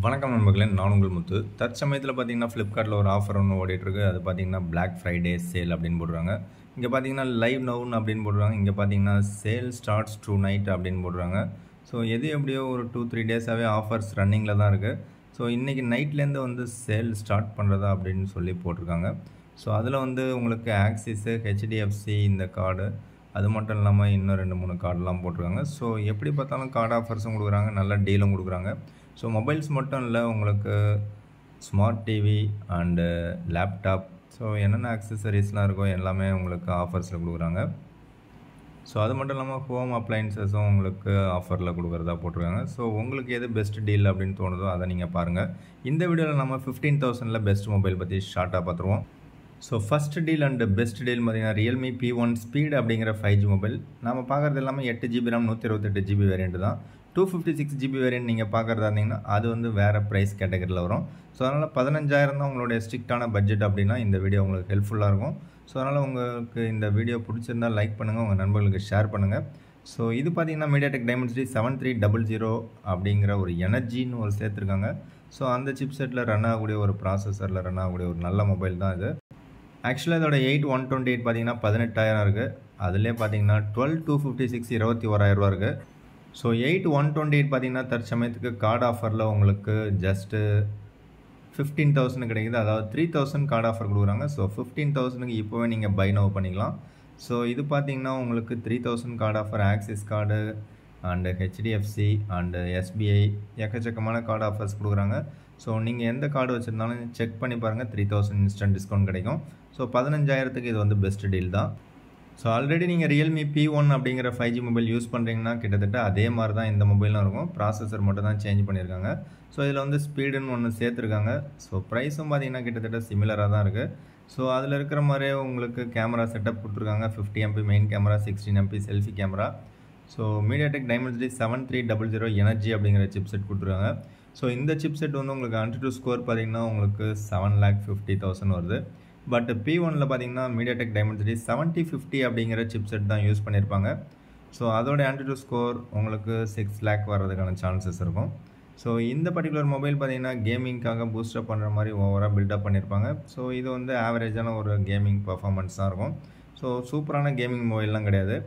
வணக்கம் நண்பர்களே, நான் உங்கள் முத்து. தற்சமயத்தில் பார்த்தீங்கன்னா ஃப்ளிப்கார்ட்டில் ஒரு ஆஃபர் ஒன்று ஓடிட்டுருக்கு. அது பார்த்தீங்கன்னா பிளாக் ஃப்ரைடே சேல் அப்படின்னு போடுறாங்க. இங்கே பார்த்தீங்கன்னா லைவ் நவுன் அப்படின்னு போடுறாங்க. இங்கே பார்த்தீங்கன்னா சேல் ஸ்டார்ட்ஸ் டு நைட் அப்படின்னு போடுறாங்க. ஸோ எது எப்படியோ ஒரு 2-3 டேஸாகவே ஆஃபர்ஸ் ரன்னிங்கில் தான் இருக்குது. ஸோ இன்றைக்கி நைட்லேருந்து வந்து சேல் ஸ்டார்ட் பண்ணுறதா அப்படின்னு சொல்லி போட்டிருக்காங்க. ஸோ அதில் வந்து உங்களுக்கு ஆக்சிஸு, ஹெச்டிஎஃப்சி இந்த கார்டு, அது மட்டும் இல்லாமல் இன்னும் 2-3 கார்டெலாம் போட்டிருக்காங்க. ஸோ எப்படி பார்த்தாலும் கார்டு ஆஃபர்ஸும் கொடுக்குறாங்க, நல்ல டீலும் கொடுக்குறாங்க. ஸோ மொபைல்ஸ் மட்டும் இல்லை, உங்களுக்கு smart TV and laptop, so என்னென்ன ஆக்சசரிஸ்லாம் இருக்கோ எல்லாமே உங்களுக்கு ஆஃபர்ஸில் கொடுக்குறாங்க. ஸோ அது மட்டும் இல்லாமல் ஹோம் அப்ளையன்சஸும் உங்களுக்கு ஆஃபரில் கொடுக்குறதா போட்டிருக்காங்க. ஸோ உங்களுக்கு எது பெஸ்ட் டீல் அப்படின்னு தோணுதோ அதை நீங்கள் பாருங்கள். இந்த வீடியோவில் நம்ம 15,000 பெஸ்ட் மொபைல் பற்றி ஷார்ட்டாக பார்த்துருவோம். So first deal and best deal பார்த்தீங்கன்னா ரியல்மி P1 ஸ்பீட் அப்படிங்கிற 5G மொபைல். நம்ம பார்க்குறது எல்லாமே 8GB RAM 128GB வேரியண்ட் தான். 256GB வேரியண்ட் நீங்கள் பார்க்குறதா இருந்தீங்கன்னா அது வந்து வேறு ப்ரைஸ் கேட்டகரியில் வரும். ஸோ அதனால் 15,000 தான் உங்களுடைய ஸ்ட்ரிக்டான பட்ஜெட் அப்படின்னா இந்த வீடியோ உங்களுக்கு ஹெல்ப்ஃபுல்லாக இருக்கும். ஸோ அதனால் உங்களுக்கு இந்த வீடியோ பிடிச்சிருந்தால் லைக் பண்ணுங்கள், உங்கள் நண்பர்களுக்கு ஷேர் பண்ணுங்கள். ஸோ இது பார்த்தீங்கன்னா மீடியாடெக் டைமென்சிட்டி 7300 அப்படிங்கிற ஒரு எனர்ஜின்னு ஒரு சேர்த்துருக்காங்க. ஸோ அந்த சிப் செட்டில் ரன் ஆகக்கூடிய ஒரு ப்ராசஸரில் ரன் ஆகக்கூடிய ஒரு நல்ல மொபைல் தான் இது. ஆக்சுவலாக இதோட 8128 பார்த்தீங்கன்னா 18,000 இருக்குது. அதிலே பார்த்தீங்கன்னா 12256 21,000 இருக்குது. ஸோ 8128 பார்த்தீங்கன்னா தற்சமயத்துக்கு கார்டு ஆஃபரில் உங்களுக்கு ஜஸ்ட்டு 15,000 கிடைக்குது. அதாவது 3,000 கார்டு ஆஃபர் கொடுக்குறாங்க. ஸோ 15,000க்கு இப்போவே நீங்கள் பை நவ் பண்ணிக்கலாம். ஸோ இது பார்த்தீங்கன்னா உங்களுக்கு 3,000 card offer, axis card and HDFC and SBI எக்கச்சக்கமான கார்டு ஆஃபர்ஸ் கொடுக்குறாங்க. ஸோ நீங்கள் எந்த கார்டு வச்சுருந்தாலும் செக் பண்ணி பாருங்கள், 3,000 இன்ஸ்டன்ட் டிஸ்கவுண்ட் கிடைக்கும். ஸோ 15,000க்கு இது வந்து பெஸ்ட் டீல் தான். ஸோ ஆல்ரெடி நீங்கள் ரியல்மி P1 அப்படிங்கிற 5G மொபைல் யூஸ் பண்ணுறீங்கன்னா கிட்டத்தட்ட அதே மாதிரி தான் இந்த மொபைலும் இருக்கும். ப்ராசஸர் மட்டும் தான் சேஞ்ச் பண்ணியிருக்காங்க. ஸோ இதில் வந்து ஸ்பீடுன்னு ஒன்று சேர்த்துருக்காங்க. ஸோ ப்ரைஸும் பார்த்தீங்கன்னா கிட்டத்தட்ட சிமிலராக தான் இருக்குது. ஸோ அதில் இருக்கிற மாதிரியே உங்களுக்கு கேமரா செட்டப் கொடுத்துருக்காங்க. 50MP main camera, 16MP selfie camera. So MediaTek Dimensity 7300 energy அப்படிங்கிற சிப் செட் கொடுத்துருக்காங்க. ஸோ இந்த சிப் செட் வந்து உங்களுக்கு AnTuTu ஸ்கோர் பார்த்தீங்கன்னா உங்களுக்கு 7,50,000 வருது. பட் P1ல் பார்த்தீங்கன்னா மீடியாடெக் டைமென்சிட்டி 7050 அப்படிங்கிற சிப் செட் தான் யூஸ் பண்ணியிருப்பாங்க. ஸோ அதோட AnTuTu ஸ்கோர் உங்களுக்கு 6 lakh வர்றதுக்கான சான்சஸ் இருக்கும். ஸோ இந்த பர்டிகுலர் மொபைல் பார்த்தீங்கன்னா கேமிங்காக பூஸ்டப் பண்ணுற மாதிரி ஓவராக பில்டப் பண்ணியிருப்பாங்க. ஸோ இது வந்து ஆவரேஜான ஒரு கேமிங் பர்ஃபார்மன்ஸ் தான் இருக்கும். ஸோ சூப்பரான கேமிங் மொபைல்லாம் கிடையாது.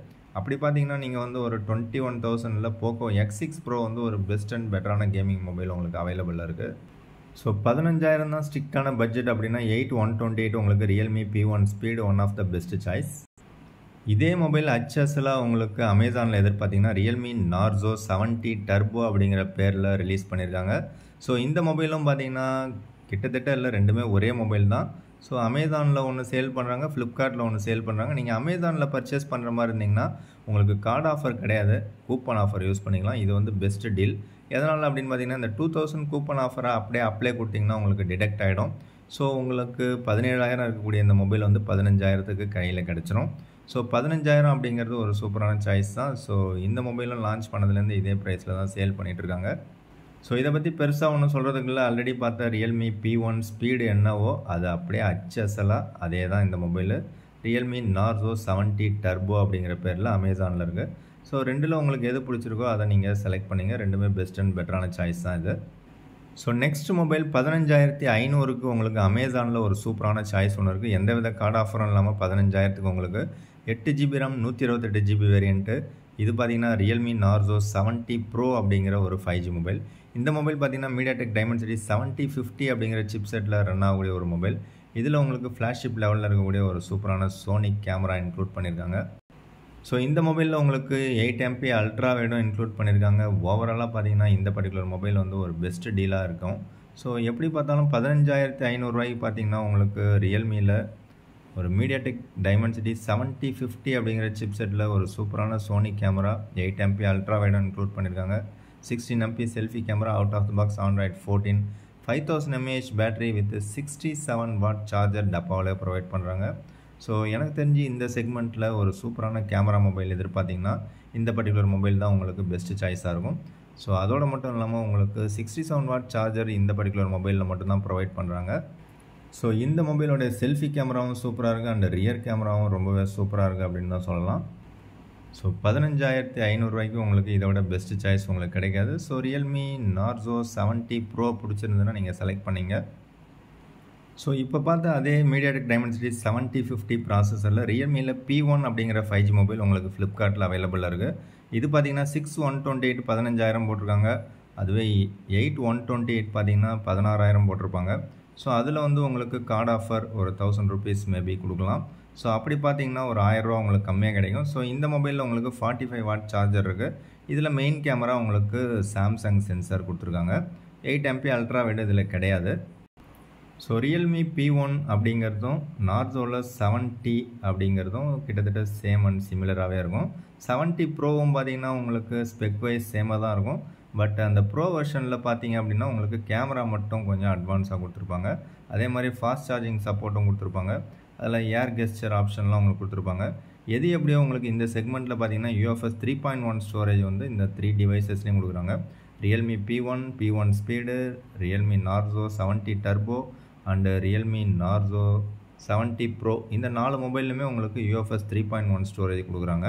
அப்படி பார்த்தீங்கன்னா நீங்கள் வந்து ஒரு 21,000ல் போக்கோ X6 Pro வந்து ஒரு பெஸ்ட் அண்ட் பெட்டரான கேமிங் மொபைல் உங்களுக்கு அவைலபிளாக இருக்குது. ஸோ 15,000 தான் ஸ்ட்ரிக்டான பட்ஜெட் அப்படின்னா 8128 உங்களுக்கு Realme P1 speed one of the best choice. இதே மொபைல் HSL உங்களுக்கு அமேசானில் எதிர்பார்த்தீங்கன்னா ரியல்மி நார்சோ 70 டர்போ அப்படிங்கிற பேரில் ரிலீஸ் பண்ணியிருக்காங்க. ஸோ இந்த மொபைலும் பார்த்தீங்கன்னா கிட்டத்தட்ட இல்லை, ரெண்டுமே ஒரே மொபைல் தான். ஸோ அமேசானில் ஒன்று சேல் பண்ணுறாங்க, ஃப்ளிப்கார்ட்டில் ஒன்று சேல் பண்ணுறாங்க. நீங்கள் அமேசானில் பர்ச்சேஸ் பண்ணுற மாதிரி இருந்தீங்கன்னா உங்களுக்கு கார்டு ஆஃபர் கிடையாது, கூப்பன் ஆஃபர் யூஸ் பண்ணிக்கலாம். இது வந்து பெஸ்ட் டீல். எதனால் அப்படின்னு பார்த்தீங்கன்னா இந்த 2,000 கூப்பன் ஆஃபரை அப்படியே அப்ளை கொடுத்தீங்கன்னா உங்களுக்கு டிடெக்ட் ஆகிடும். ஸோ உங்களுக்கு 17,000 இருக்கக்கூடிய இந்த மொபைல் வந்து 15,000க்கு கையில் கிடச்சிரும். ஸோ 15,000 அப்படிங்கிறது ஒரு சூப்பரான சாய்ஸ் தான். ஸோ இந்த மொபைலும் லான்ச் பண்ணதுலேருந்து இதே ப்ரைஸில் தான் சேல் பண்ணிகிட்ருக்காங்க. ஸோ இதை பற்றி பெருசாக ஒன்றும் சொல்கிறதுக்கு இல்லை. ஆல்ரெடி பார்த்த ரியல்மி P1 ஸ்பீடு என்னவோ அது அப்படியே HSL அதே தான் இந்த மொபைலு. ரியல்மி நார்சோ 70 டர்போ அப்படிங்கிற பேரில் அமேசானில் இருக்குது. ஸோ ரெண்டில் உங்களுக்கு எது பிடிச்சிருக்கோ அதை நீங்கள் செலக்ட் பண்ணிங்க. ரெண்டுமே பெஸ்ட் அண்ட் பெட்டரான சாய்ஸ் தான் இது. ஸோ நெக்ஸ்ட் மொபைல் 15,500க்கு உங்களுக்கு அமேசானில் ஒரு சூப்பரான சாய்ஸ் ஒன்று இருக்குது. எந்தவித கார்டு ஆஃபரும் இல்லாமல் 15,000க்கு உங்களுக்கு 8GB RAM 128GB வேரியண்ட்டு. இது பார்த்தீங்கன்னா ரியல்மி நார்சோ 70 Pro அப்படிங்கிற ஒரு 5G மொபைல். இந்த மொபைல் பார்த்தீங்கன்னா மீடியாடெக் டைமென்சிட்டி 7050 அப்படிங்கிற சிப் செட்டில் ரன் ஆகக்கூடிய ஒரு மொபைல். இதில் உங்களுக்கு ஃப்ளாஷிப் லெவலில் இருக்கக்கூடிய ஒரு சூப்பரான சோனிக் கேமரா இன்க்ளூட் பண்ணியிருக்காங்க. ஸோ இந்த மொபைலில் உங்களுக்கு 8MP அல்ட்ரா வைடும் இன்க்ளூட் பண்ணியிருக்காங்க. ஓவராலாக பார்த்தீங்கன்னா இந்த பர்டிகுலர் மொபைல் வந்து ஒரு பெஸ்ட் டீலாக இருக்கும். ஸோ எப்படி பார்த்தாலும் 15,500 பார்த்தீங்கன்னா உங்களுக்கு ரியல்மியில் ஒரு மீடியாடெக் டைமென்சிட்டி 7050 அப்படிங்கிற சிப் செட்டில் ஒரு சூப்பரான சோனிக் கேமரா, 8MP அல்ட்ரா வைடும் இன்க்ளூட் பண்ணியிருக்காங்க. 16MP selfie camera, out of the box Android 14, 5000 mAh battery with 67 watt charger டப்பாவில் ப்ரொவைட் பண்ணுறாங்க. ஸோ எனக்கு தெரிஞ்சு இந்த செக்மெண்ட்டில் ஒரு சூப்பரான கேமரா மொபைல் எதிர்பார்த்திங்கன்னா இந்த பர்டிகுலர் மொபைல் தான் உங்களுக்கு பெஸ்ட் சாய்ஸாக இருக்கும். ஸோ அதோடு மட்டும் இல்லாமல் உங்களுக்கு 67 watt சார்ஜர் இந்த பர்டிகுலர் மொபைலில் மட்டும்தான் ப்ரொவைட் பண்ணுறாங்க. ஸோ இந்த மொபைலோடைய செல்ஃபி கேமராவும் சூப்பராக இருக்குது அண்ட் ரியர் கேமராவும் ரொம்பவே சூப்பராக இருக்குது அப்படின்னு தான் சொல்லலாம். ஸோ 15,500 ரூபாய்க்கு உங்களுக்கு இதோட பெஸ்ட் சாய்ஸ் உங்களுக்கு கிடைக்காது. ஸோ ரியல்மி நார்சோ 70 ப்ரோ பிடிச்சிருந்ததுன்னா நீங்கள் செலக்ட் பண்ணிங்க. ஸோ இப்போ பார்த்த அதே மீடியாடெக் டைமென்சிட்டி 7050 ப்ராசஸரில் ரியல்மியில் P1 அப்படிங்கிற 5G மொபைல் உங்களுக்கு ஃப்ளிப்கார்ட்டில் அவைலபிளாக இருக்குது. இது பார்த்தீங்கன்னா 6,128 15,000 போட்டிருக்காங்க. அதுவே 8,128 பார்த்தீங்கன்னா 16,000 போட்டிருப்பாங்க. ஸோ அதில் வந்து உங்களுக்கு கார்டு ஆஃபர் ஒரு 1000 ருபீஸ் மேபி கொடுக்கலாம். ஸோ அப்படி பார்த்தீங்கன்னா ஒரு 1000 ரூபா உங்களுக்கு கம்மியாக கிடைக்கும். ஸோ இந்த மொபைலில் உங்களுக்கு 45 வாட் சார்ஜர் இருக்குது. இதில் மெயின் கேமரா உங்களுக்கு சாம்சங் சென்சார் கொடுத்துருக்காங்க. 8 MP அல்ட்ரா வைட் இதில் கிடையாது. ஸோ ரியல்மி P1 அப்படிங்கிறதும் நார்சோவில் 70 அப்படிங்கிறதும் கிட்டத்தட்ட சேம் அண்ட் சிமிலராகவே இருக்கும். 70 ப்ரோவும் பார்த்தீங்கன்னா உங்களுக்கு ஸ்பெக் வைஸ் சேமாக தான் இருக்கும். பட் அந்த ப்ரோ வெர்ஷனில் பார்த்தீங்க அப்படின்னா உங்களுக்கு கேமரா மட்டும் கொஞ்சம் அட்வான்ஸாக கொடுத்துருப்பாங்க. அதே மாதிரி ஃபாஸ்ட் சார்ஜிங் சப்போர்ட்டும் கொடுத்துருப்பாங்க. அதில் ஏர் கெஸ்டர் ஆப்ஷன்லாம் உங்களுக்கு கொடுத்துருப்பாங்க. எது எப்படியோ உங்களுக்கு இந்த செக்மெண்ட்டில் பார்த்தீங்கன்னா UFS 3.1 ஸ்டோரேஜ் வந்து இந்த 3 டிவைசஸ்லேயும் கொடுக்குறாங்க. Realme P1 speed, Realme Narzo 70 turbo and Realme Narzo 70 bro இந்த 4 மொபைல்லுமே உங்களுக்கு UFS 3.1 ஸ்டோரேஜ் கொடுக்குறாங்க.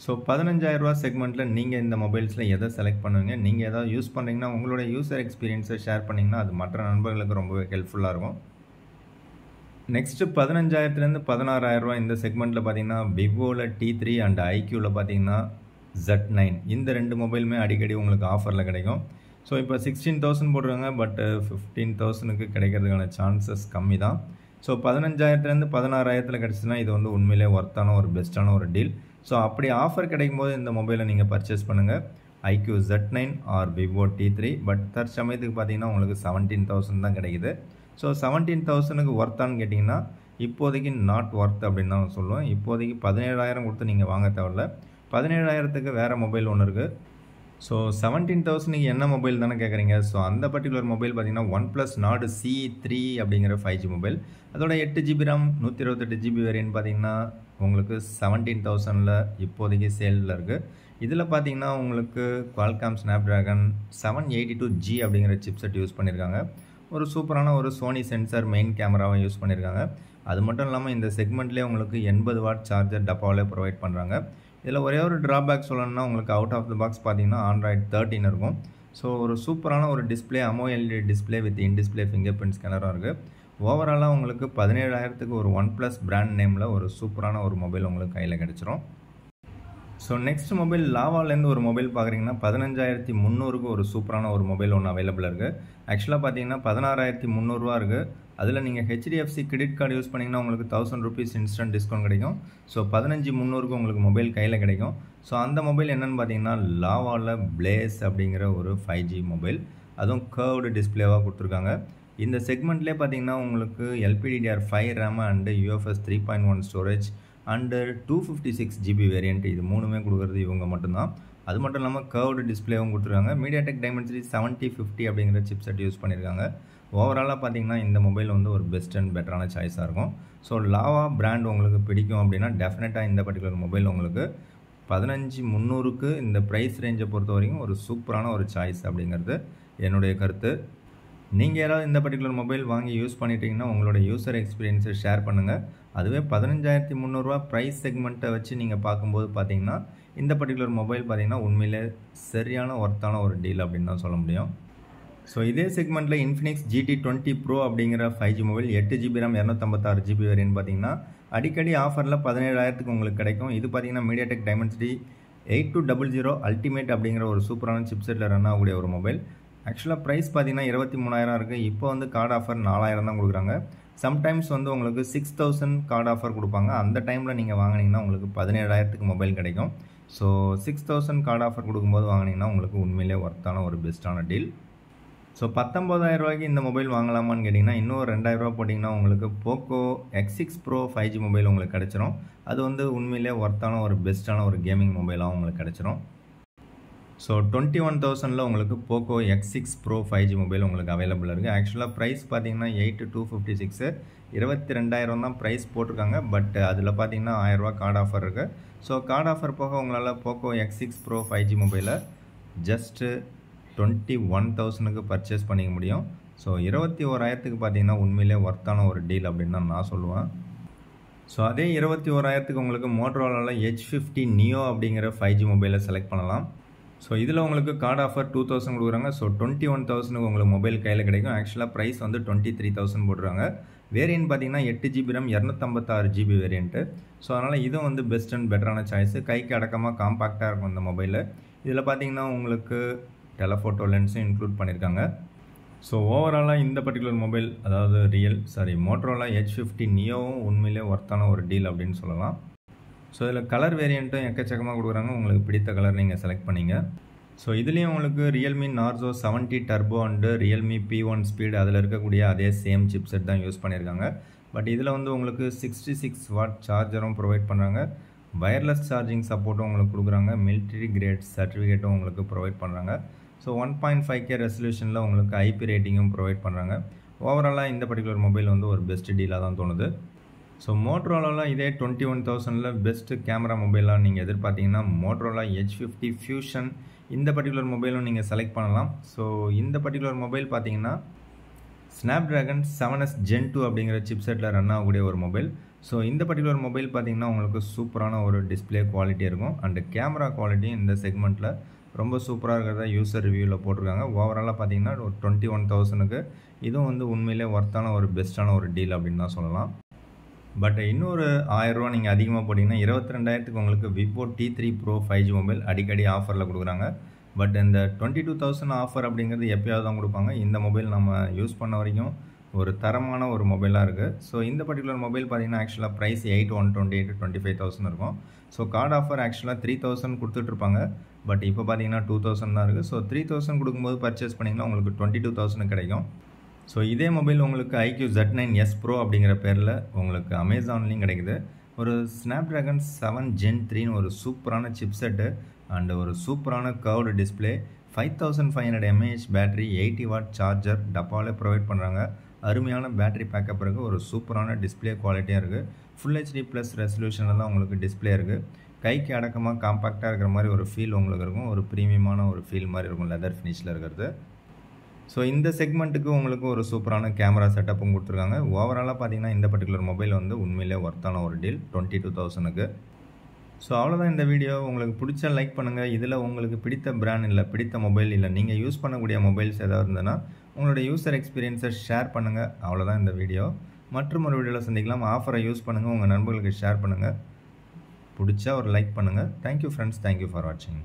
ஸோ 15,000 ரூபா செக்மெண்ட்டில் நீங்கள் இந்த மொபைல்ஸில் எதை செலக்ட் பண்ணுவீங்க? நீங்கள் எதாவது யூஸ் பண்ணுறீங்கன்னா உங்களோட யூசர் எக்ஸ்பீரியன்ஸை ஷேர் பண்ணிங்கன்னா அது மற்ற நண்பர்களுக்கு ரொம்பவே ஹெல்ப்ஃபுல்லாக இருக்கும். நெக்ஸ்ட்டு 15,000லேருந்து 16,000 ரூபா இந்த செக்மெண்ட்டில் பார்த்தீங்கன்னா விவோவில் T3 அண்ட் ஐக்யூவில் பார்த்தீங்கன்னா Z9 இந்த 2 மொபைலுமே அடிக்கடி உங்களுக்கு ஆஃபரில் கிடைக்கும். ஸோ இப்போ 16,000 போடுறாங்க. பட் 15,000க்கு கிடைக்கிறதுக்கான சான்சஸ் கம்மி தான். ஸோ 15,000லேருந்து 16,000 கிடச்சுன்னா இது வந்து உண்மையிலே ஒர்த்தான ஒரு பெஸ்ட்டான ஒரு டீல். ஸோ அப்படி ஆஃபர் கிடைக்கும் போது இந்த மொபைலை நீங்கள் பர்ச்சேஸ் பண்ணுங்கள். IQOO Z9 or Vivo T3. But தற்சமயத்துக்கு பார்த்தீங்கன்னா உங்களுக்கு 17,000 தான் கிடைக்குது. ஸோ 17,000க்கு ஒர்த்தான்னு கேட்டிங்கன்னா இப்போதைக்கு நாட் ஒர்த் அப்படின்னு தான் சொல்லுவேன். இப்போதைக்கு 17,000 கொடுத்து நீங்கள் வாங்க தேவையில்ல. 17,000க்கு வேறு மொபைல் ஒன்று இருக்குது. ஸோ 17,000க்கு என்ன மொபைல் தானே கேட்குறீங்க? ஸோ அந்த பர்டிகுலர் மொபைல் பார்த்தீங்கன்னா OnePlus Nord C3 அப்படிங்கிற 5G மொபைல். அதோட 8GB RAM 128GB வேரியன்ட் பார்த்தீங்கன்னா உங்களுக்கு 17,000ல் இப்போதைக்கு சேலில் இருக்குது. இதில் பார்த்தீங்கன்னா உங்களுக்கு Qualcomm Snapdragon 782G அப்படிங்கிற சிப்செட் யூஸ் பண்ணியிருக்காங்க. ஒரு சூப்பரான ஒரு சோனி சென்சார் மெயின் கேமராவை யூஸ் பண்ணியிருக்காங்க. அது மட்டும் இல்லாமல் இந்த செக்மெண்ட்லேயே உங்களுக்கு 80 வாட் சார்ஜர் டப்பாவிலே ப்ரொவைட் பண்ணுறாங்க. இதில் ஒரே ஒரு ட்ராபேக் சொல்லணும்னா உங்களுக்கு அவுட் ஆஃப் த பாக்ஸ் பார்த்தீங்கன்னா Android 13 இருக்கும். ஸோ ஒரு சூப்பரான ஒரு display AMOLED display with in display fingerprint ஸ்கேனரும் இருக்குது. ஓவராலாக உங்களுக்கு 17,000க்கு ஒரு OnePlus பிராண்ட் நேமில் ஒரு சூப்பரான ஒரு மொபைல் உங்களுக்கு கையில் கிடச்சிரும். ஸோ நெக்ஸ்ட் மொபைல் லாவாலேருந்து ஒரு மொபைல் பார்க்குறீங்கன்னா 15,300க்கு ஒரு சூப்பரான ஒரு மொபைல் ஒன்று அவைலபிளாக இருக்குது. ஆக்சுவலாக பார்த்தீங்கன்னா 16,300 ரூபா இருக்குது. அதில் நீங்கள் HDFC கிரெடிட் கார்டு யூஸ் பண்ணிங்கன்னா உங்களுக்கு 1000 ருபீஸ் இன்ஸ்டன்ட் டிஸ்கவுண்ட் கிடைக்கும். ஸோ 15,300க்கு உங்களுக்கு மொபைல் கையில் கிடைக்கும். ஸோ அந்த மொபைல் என்னென்னு பார்த்தீங்கன்னா லாவாவில் பிளேஸ் அப்படிங்கிற ஒரு 5G மொபைல். அதுவும் கர்வ்டு டிஸ்பிளேவாக கொடுத்துருக்காங்க. இந்த செக்மெண்ட்லேயே பார்த்தீங்கன்னா உங்களுக்கு LPDDR5 RAM and UFS 3.1 storage and 256GB variant இது மூணுமே கொடுக்குறது இவங்க மட்டும்தான். அது மட்டும் இல்லாமல் கர்வ்டு டிஸ்பிளேவும் கொடுத்துருக்காங்க. மீடியாடெக் டைமென்சிட்டி 7050 அப்படிங்கிற சிப்செட் யூஸ் பண்ணியிருக்காங்க. ஓவராலாக பார்த்தீங்கன்னா இந்த மொபைல் வந்து ஒரு பெஸ்ட் அண்ட் பெட்டரான சாய்ஸாக இருக்கும். ஸோ லாவா பிராண்ட் உங்களுக்கு பிடிக்கும் அப்படின்னா டெஃபினட்டாக இந்த பர்டிகுலர் மொபைல் உங்களுக்கு 15,300க்கு இந்த ப்ரைஸ் ரேஞ்சை பொறுத்த வரைக்கும் ஒரு சூப்பரான ஒரு சாய்ஸ் அப்படிங்கிறது என்னுடைய கருத்து. நீங்கள் யாராவது இந்த பர்டிகுலர் மொபைல் வாங்கி யூஸ் பண்ணிட்டீங்கன்னா உங்களோட யூசர் எக்ஸ்பீரியன்ஸை ஷேர் பண்ணுங்கள். அதுவே 15,300 ரூபா ப்ரைஸ் செக்மெண்ட்டை வச்சு நீங்கள் பார்க்கும்போது பார்த்தீங்கன்னா இந்த பர்டிகுலர் மொபைல் பார்த்தீங்கன்னா உண்மையிலே சரியான ஒர்த்தான ஒரு டீல் அப்படின்னு தான் சொல்ல முடியும். ஸோ இதே செக்மெண்ட்டில் Infinix GT20 Pro அப்படிங்கிற 5G mobile 8GB RAM 256GB variant பார்த்தீங்கன்னா அடிக்கடி ஆஃபரில் 17,000க்கு உங்களுக்கு கிடைக்கும். இது பார்த்தீங்கன்னா மீடியாடெக் டைமென்சிட்டி 8200 அல்டிமேட் அப்படிங்கிற ஒரு சூப்பரான சிப்செட்டில் ரன் ஆகக்கூடிய ஒரு மொபைல். ஆக்சுவலாக ப்ரைஸ் பார்த்தீங்கன்னா 23,000 இருக்குது. இப்போ வந்து கார்டு ஆஃபர் 4,000 தான் கொடுக்குறாங்க. சம்டைம்ஸ் வந்து உங்களுக்கு 6,000 கார்டு ஆஃபர் கொடுப்பாங்க. அந்த டைமில் நீங்கள் வாங்கினீங்கன்னா உங்களுக்கு 17,000க்கு மொபைல் கிடைக்கும். ஸோ 6,000 கார்டு ஆஃபர் கொடுக்கும்போது வாங்கினீங்கன்னா உங்களுக்கு உண்மையிலே ஒர்த்தான ஒரு பெஸ்ட்டான டீல். ஸோ 19,000 ரூபாய்க்கு இந்த மொபைல் வாங்கலாமான்னு கேட்டிங்கன்னா இன்னும் 2,000 ரூபா போட்டிங்கன்னா உங்களுக்கு Poco X6 Pro 5G mobile உங்களுக்கு கிடச்சிரும். அது வந்து உண்மையிலே ஒர்த்தான ஒரு பெஸ்ட்டான ஒரு கேமிங் மொபைலாக உங்களுக்கு கிடச்சிரும். ஸோ 21,000ல் உங்களுக்கு Poco X6 Pro 5G mobile உங்களுக்கு அவைலபிள் இருக்குது. ஆக்சுவலாக ப்ரைஸ் பார்த்தீங்கன்னா 8,256 22,000 தான் ப்ரைஸ் போட்டிருக்காங்க. பட் அதில் பார்த்தீங்கன்னா 1,000 ரூபா கார்டு ஆஃபர் இருக்குது. ஸோ கார்டு ஆஃபர் போக உங்களால் போக்கோ X6 Pro 5G மொபைலை ஜஸ்ட்டு 21,000க்கு பர்ச்சேஸ் பண்ணிக்க முடியும். ஸோ 21,000க்கு பார்த்தீங்கன்னா உண்மையிலே ஒர்த்தான ஒரு டீல் அப்படின்னு தான் நான் சொல்லுவேன். ஸோ அதே 21,000க்கு உங்களுக்கு மோட்டோரோலாவில் H50 Neo அப்படிங்கிற 5G மொபைலை செலக்ட் பண்ணலாம். ஸோ இதில் உங்களுக்கு கார்டு ஆஃபர் 2000 கொடுக்குறாங்க. ஸோ 21,000க்கு உங்களுக்கு மொபைல் கையில் கிடைக்கும். ஆக்சுவலாக ப்ரைஸ் வந்து 23,000 போட்டுருக்காங்க. வேரியன்ட் பார்த்தீங்கன்னா 8GB RAM 256GB variant. So அதனால் இதுவும் வந்து பெஸ்ட் அண்ட் பெட்டரான சாய்ஸு. கைக்கு அடக்கமாக காம்பாக்டாக இருக்கும் இந்த மொபைலில். இதில் பார்த்தீங்கன்னா உங்களுக்கு டெலஃபோட்டோ லென்ஸும் இன்க்ளூட் பண்ணியிருக்காங்க. ஸோ ஓவராலாக இந்த பர்டிகுலர் மொபைல் அதாவது மோட்டோரோலா H50 Neoவும் உண்மையிலே ஒர்த்தான ஒரு டீல் அப்படின்னு சொல்லலாம். ஸோ இதில் கலர் வேரியண்ட்டும் எக்கச்சக்கமாக கொடுக்குறாங்க. உங்களுக்கு பிடித்த கலர் நீங்கள் செலக்ட் பண்ணிங்க. ஸோ இதுலேயும் உங்களுக்கு Realme Narzo 70 turbo and Realme P1 speed அதில் இருக்கக்கூடிய அதே சேம் சிப்செட் தான் யூஸ் பண்ணியிருக்காங்க. பட் இதில் வந்து உங்களுக்கு 66 வாட் சார்ஜரும் ப்ரொவைட் பண்ணுறாங்க. வயர்லெஸ் சார்ஜிங் சப்போர்ட்டும் உங்களுக்கு கொடுக்குறாங்க. மிலிட்ரி கிரேட் சர்டிஃபிகேட்டும் உங்களுக்கு ப்ரொவைட் பண்ணுறாங்க. ஸோ 1.5K ரெசல்யூஷனில் உங்களுக்கு IP ரேட்டிங்கும் ப்ரொவைட் பண்ணுறாங்க. ஓவராலாக இந்த பர்டிகுலர் மொபைல் வந்து ஒரு பெஸ்ட் டீலாக தான் தோணுது. ஸோ மோட்டோரோலாவில் இதே 21,000ல் பெஸ்ட்டு கேமரா மொபைலாக நீங்கள் எதிர்பார்த்தீங்கன்னா மோட்டோரோலா H50 ஃபியூஷன் இந்த பர்டிகுலர் மொபைலும் நீங்கள் செலக்ட் பண்ணலாம். ஸோ இந்த பர்டிகுலர் மொபைல் பார்த்தீங்கன்னா ஸ்னாப்ட்ராகன் 7S Gen 2 அப்படிங்கிற சிப்செட்டில் ரன் ஆகக்கூடிய ஒரு மொபைல். ஸோ இந்த பர்டிகுலர் மொபைல் பார்த்தீங்கன்னா உங்களுக்கு சூப்பரான ஒரு டிஸ்பிளே குவாலிட்டி இருக்கும். அண்டு கேமரா குவாலிட்டியும் இந்த செக்மெண்ட்டில் ரொம்ப சூப்பராக இருக்கிறதா யூசர் ரிவ்யூவில் போட்டிருக்காங்க. ஓவராலாக பார்த்தீங்கன்னா ஒரு 21,000க்கு இதுவும் வந்து உண்மையிலே ஒர்த்தான ஒரு பெஸ்ட்டான ஒரு டீல் அப்படின்னு தான் சொல்லலாம். பட் இன்னொரு 1000 ரூபா நீங்கள் அதிகமாக போட்டிங்கன்னா 22,000க்கு உங்களுக்கு Vivo T3 Pro 5G mobile அடிக்கடி ஆஃபரில் கொடுக்குறாங்க. பட் இந்த 22,000 ஆஃபர் அப்படிங்கிறது எப்போயாவது தான் கொடுப்பாங்க. இந்த மொபைல் நம்ம யூஸ் பண்ண வரைக்கும் ஒரு தரமான ஒரு மொபைலாக இருக்குது. ஸோ இந்த பர்டிகுலர் மொபைல் பார்த்தீங்கன்னா ஆக்சுவலாக ப்ரைஸ் 8,128 25,000 இருக்கும். ஸோ கார்டு ஆஃபர் ஆக்சுவலாக 3,000 கொடுத்துட்ருப்பாங்க. பட் இப்போ பார்த்தீங்கன்னா 2,000 தான் இருக்குது. ஸோ 3,000 கொடுக்கும்போது பர்ச்சேஸ் பண்ணிங்கன்னா உங்களுக்கு 22,000 கிடைக்கும். ஸோ இதே மொபைல் உங்களுக்கு IQ Z9S Pro அப்படிங்கிற பேரில் உங்களுக்கு அமேசான்லேயும் கிடைக்குது. ஒரு ஸ்னாப்ட்ராகன் 7 Gen 3ன்னு ஒரு சூப்பரான சிப்செட்டு அண்டு ஒரு சூப்பரான curved display 5500 mAh battery 80 watt charger டப்பாலே ப்ரொவைட் பண்ணுறாங்க. அருமையான பேட்டரி பேக்கப் இருக்குது. ஒரு சூப்பரான டிஸ்பிளே குவாலிட்டியாக இருக்குது. ஃபுல் HD ப்ளஸ் ரெசல்யூஷனில் தான் உங்களுக்கு டிஸ்பிளே இருக்குது. கைக்கு அடக்கமாக காம்பாக்டாக இருக்கிற மாதிரி ஒரு ஃபீல் உங்களுக்கு இருக்கும். ஒரு ப்ரீமியமான ஒரு ஃபீல் மாதிரி இருக்கும் லெதர் ஃபினிஷில் இருக்கிறது. ஸோ இந்த செக்மெண்ட்டுக்கு உங்களுக்கு ஒரு சூப்பரான கேமரா செட்டப்பும் கொடுத்துருக்காங்க. ஓவராலாக பார்த்தீங்கன்னா இந்த பர்டிகுலர் மொபைல் வந்து உண்மையிலே ஒர்த்தான ஒரு டீல் 22,000க்கு. ஸோ அவ்வளோதான் இந்த வீடியோ. உங்களுக்கு பிடிச்ச லைக் பண்ணுங்கள். இதில் உங்களுக்கு பிடித்த பிராண்ட் இல்லை, பிடித்த மொபைல் இல்லை, நீங்கள் யூஸ் பண்ணக்கூடிய மொபைல்ஸ் ஏதாவது இருந்ததுன்னா உங்களோட யூசர் எக்ஸ்பீரியன்ஸை ஷேர் பண்ணுங்கள். அவ்வளோதான் இந்த வீடியோ. மற்றும் ஒரு வீடியோவில் சந்திக்கலாம். ஆஃபரை யூஸ் பண்ணுங்கள், உங்கள் நண்பர்களுக்கு ஷேர் பண்ணுங்கள். பிடிச்சா ஒரு லைக் பண்ணுங்கள். Thank you friends. தேங்க்யூ ஃபார் வாட்சிங்.